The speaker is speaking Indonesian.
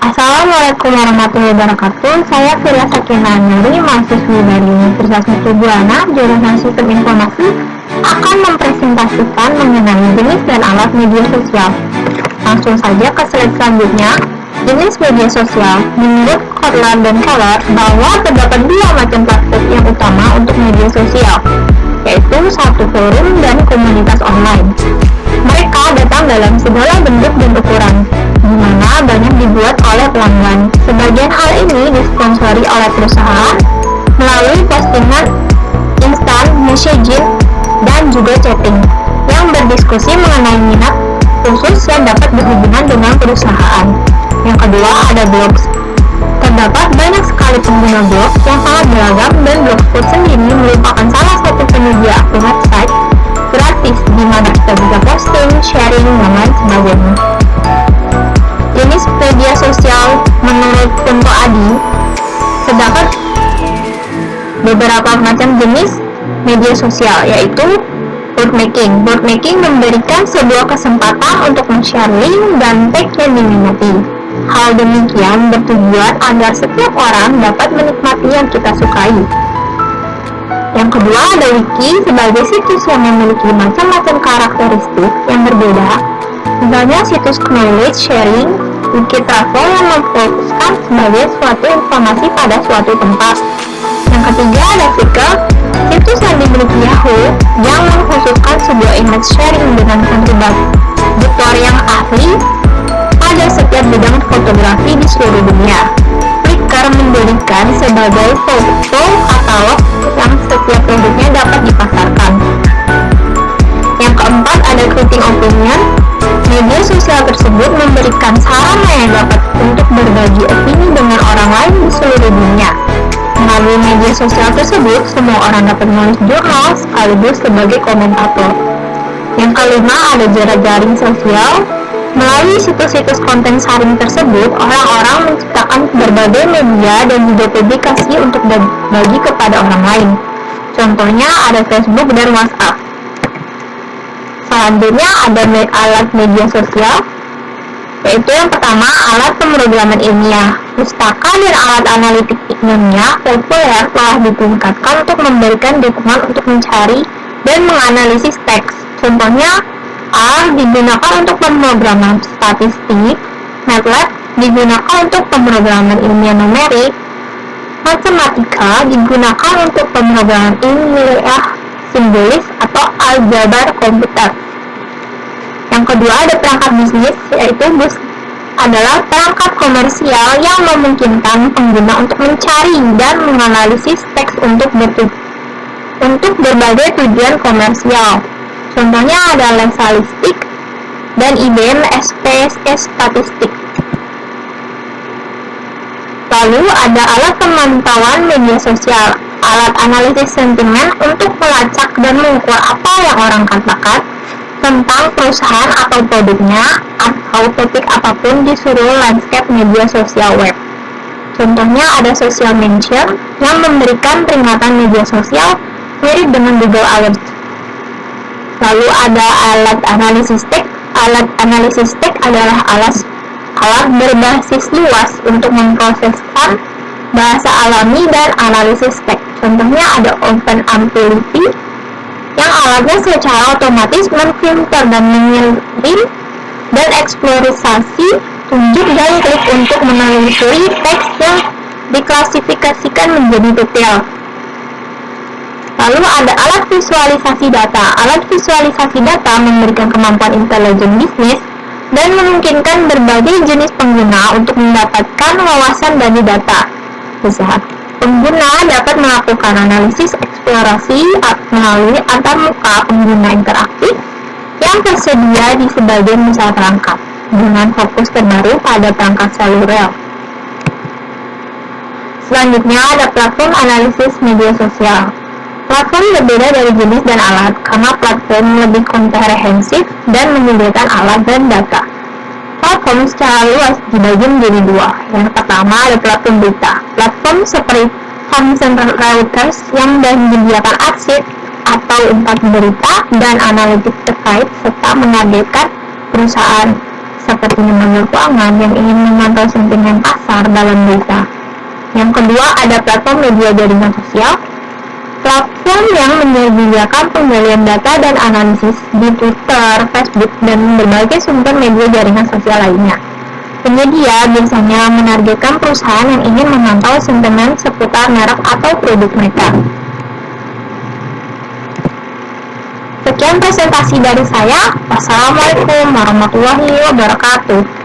Assalamualaikum warahmatullahi wabarakatuh. Saya Firya Sakinah Nuri, mahasiswi dari Universitas Mercu Buana, jurusan Sistem Informasi, akan mempresentasikan mengenai jenis dan alat media sosial. Langsung saja ke slide selanjutnya. Jenis media sosial, menurut Kotler dan Keller, bahwa terdapat dua macam platform yang utama untuk media sosial, yaitu satu forum dan komunitas online. Mereka datang dalam segala bentuk dan ukuran, di mana banyak dibuat oleh pelanggan. Sebagian hal ini disponsori oleh perusahaan melalui postingan instan, messaging, dan juga chatting yang berdiskusi mengenai minat khusus yang dapat berhubungan dengan perusahaan. Yang kedua, ada blogs. Terdapat banyak sekali pengguna blog yang sangat beragam, dan Blogspot sendiri merupakan salah satu penyedia akun website gratis di mana kita bisa posting, sharing, dan lain sebagainya. Jenis media sosial menurut Kunto Adi, terdapat beberapa macam jenis media sosial, yaitu bookmaking. Bookmaking memberikan sebuah kesempatan untuk men-share link dan tag yang diminati. Hal demikian bertujuan agar setiap orang dapat menikmati yang kita sukai. Yang kedua, ada wiki sebagai situs yang memiliki macam-macam karakteristik yang berbeda. Misalnya situs knowledge sharing, wiki travel yang memfokuskan sebagai suatu informasi pada suatu tempat. Yang ketiga, ada Flickr, situs yang dimiliki Yahoo yang mengkhususkan sebuah image sharing dengan kontributor yang ahli pada setiap bidang fotografi di seluruh dunia. Flickr mendirikan sebagai foto katalog yang setiap produknya dapat dipasarkan. Yang keempat, ada Creating Opinion. Media sosial tersebut memberikan sarana yang dapat untuk berbagi opini dengan orang lain di seluruh dunia. Melalui media sosial tersebut, semua orang dapat menulis jurnal sekaligus sebagai komentator. Yang kelima, ada jejaring sosial. Melalui situs-situs konten sharing tersebut, orang-orang menciptakan berbagai media dan juga publikasi untuk berbagi kepada orang lain. Contohnya ada Facebook dan WhatsApp. Selanjutnya ada alat media sosial, yaitu yang pertama, alat pemrograman ilmiah. Pustaka dan alat analitik ilmiah populer telah ditingkatkan untuk memberikan dukungan untuk mencari dan menganalisis teks. Contohnya, R digunakan untuk pemrograman statistik, MATLAB digunakan untuk pemrograman ilmiah numerik, matematika digunakan untuk pemrograman ilmiah simbolis atau aljabar komputer. Yang kedua, ada perangkat bisnis, yaitu adalah perangkat komersial yang memungkinkan pengguna untuk mencari dan menganalisis teks untuk berbagai tujuan komersial. Contohnya ada Lexalistik dan IBM SPSS Statistik. Lalu ada alat pemantauan media sosial, alat analisis sentimen untuk melacak dan mengukur apa yang orang katakan tentang perusahaan atau produknya atau topik apapun di seluruh landscape media sosial web. Contohnya ada Social Mention yang memberikan peringatan media sosial mirip dengan Google Alerts. Lalu ada alat analisis teks. Alat analisis teks adalah alat berbasis luas untuk memproseskan bahasa alami dan analisis teks. Contohnya ada OpenAmplify yang alatnya secara otomatis memfilter dan mengirim dan eksplorisasi tunjuk dan klik untuk menelusuri teks yang diklasifikasikan menjadi detail. Lalu ada alat visualisasi data. Alat visualisasi data memberikan kemampuan intelijen bisnis dan memungkinkan berbagai jenis pengguna untuk mendapatkan wawasan dari data. Misalnya, pengguna dapat melakukan analisis eksplorasi melalui antarmuka pengguna interaktif yang tersedia di sebagian besar perangkat, dengan fokus terbaru pada perangkat seluler. Selanjutnya ada platform analisis media sosial. Platform berbeda dari jenis dan alat karena platform lebih komprehensif dan menyediakan alat dan data. Platform secara luas dibagi menjadi dua. Yang pertama ada platform berita. Platform seperti Thomson Reuters yang menyediakan arsip atau empat berita dan analitik terkait serta menargetkan perusahaan. seperti lembaga keuangan yang ingin memantau sentimen pasar dalam berita. Yang kedua, ada platform media jaringan sosial. Platform yang menyediakan penggalian data dan analisis di Twitter, Facebook, dan berbagai sumber media jaringan sosial lainnya. Penyedia biasanya menargetkan perusahaan yang ingin memantau sentimen seputar merek atau produk mereka. Sekian presentasi dari saya. Wassalamualaikum warahmatullahi wabarakatuh.